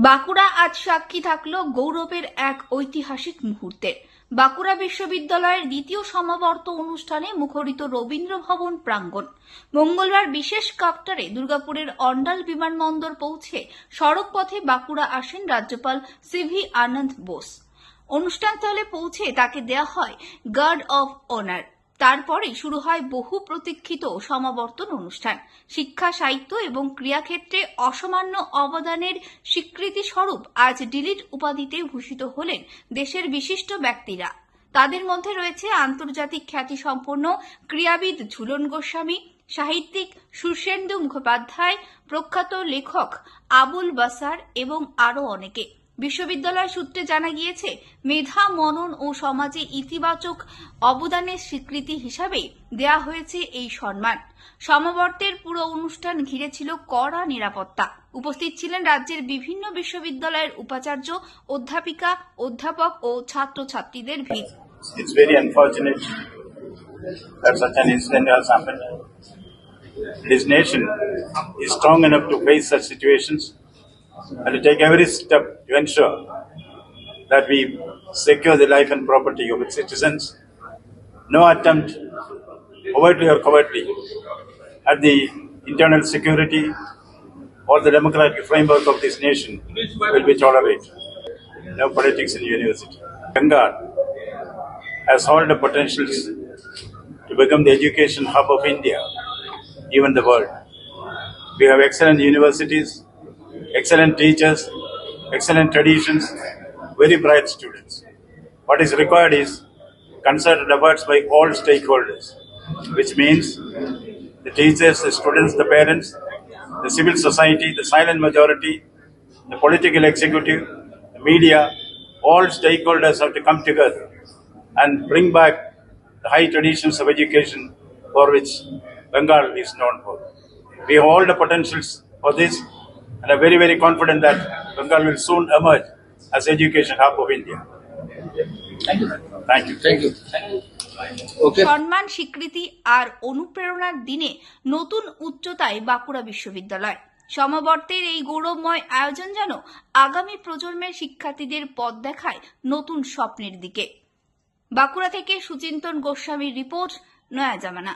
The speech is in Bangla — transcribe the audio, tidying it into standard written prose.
বাঁকুড়া আজ সাক্ষী থাকল গৌরবের এক ঐতিহাসিক মুহূর্তের। বাঁকুড়া বিশ্ববিদ্যালয়ের দ্বিতীয় সমাবর্ত অনুষ্ঠানে মুখরিত রবীন্দ্র ভবন প্রাঙ্গণ। মঙ্গলবার বিশেষ কাপ্টারে দুর্গাপুরের অন্ডাল বিমানবন্দর পৌঁছে সড়ক পথে বাঁকুড়া আসেন রাজ্যপাল সিভি আনন্দ বোস। অনুষ্ঠানস্থলে পৌঁছে তাকে দেয়া হয় গার্ড অফ অনার। তারপরে শুরু হয় বহু প্রতীক্ষিত সমাবর্তন অনুষ্ঠান। শিক্ষা, সাহিত্য এবং ক্রীড়াক্ষেত্রে অসামান্য অবদানের স্বীকৃতি স্বরূপ আজ ডিলিট উপাধিতে ভূষিত হলেন দেশের বিশিষ্ট ব্যক্তিরা। তাদের মধ্যে রয়েছে আন্তর্জাতিক খ্যাতিসম্পন্ন ক্রীড়াবিদ ঝুলন গোস্বামী, সাহিত্যিক সুরসেন্দু মুখোপাধ্যায়, প্রখ্যাত লেখক আবুল বাসার এবং আরও অনেকে। বিশ্ববিদ্যালয় সূত্রে জানা গিয়েছে, মেধা, মনন ও সমাজে ইতিবাচক অবদানের স্বীকৃতি হিসাবে দেয়া হয়েছে এই সম্মান। সমাবর্তের পুরো অনুষ্ঠান ঘিরে ছিল কড়া নিরাপত্তা। উপস্থিত ছিলেন রাজ্যের বিভিন্ন বিশ্ববিদ্যালয়ের উপাচার্য, অধ্যাপিকা, অধ্যাপক ও ছাত্রছাত্রীদের ভিড়। It's very unfortunate that such an incident has happened. This nation is strong enough to face such situations and to take every step to ensure that we secure the life and property of its citizens. No attempt, overtly or covertly, at the internal security or the democratic framework of this nation will be tolerated. No politics in university. Vanguard has all the potentials to become the education hub of India, even the world. We have excellent universities, excellent teachers, excellent traditions, very bright students. What is required is concerted efforts by all stakeholders, which means the teachers, the students, the parents, the civil society, the silent majority, the political executive, the media, all stakeholders have to come together and bring back the high traditions of education for which Bengal is known for. We have all the potentials for this and are very, very confident that Bengal will soon emerge as education hub of India. Thank you. Thank you. Thank you. Okay. সম্মান, স্বীকৃতি আর অনুপ্রেরণার দিনে নতুন উচ্চতায় বাঁকুড়া বিশ্ববিদ্যালয়। সমাবর্তের এই গৌরবময় আয়োজন যেন আগামী প্রজন্মের শিক্ষার্থীদের পথ দেখায় নতুন স্বপ্নের দিকে। বাঁকুড়া থেকে সুচিন্তন গোস্বামীর রিপোর্ট, নয়া জামানা।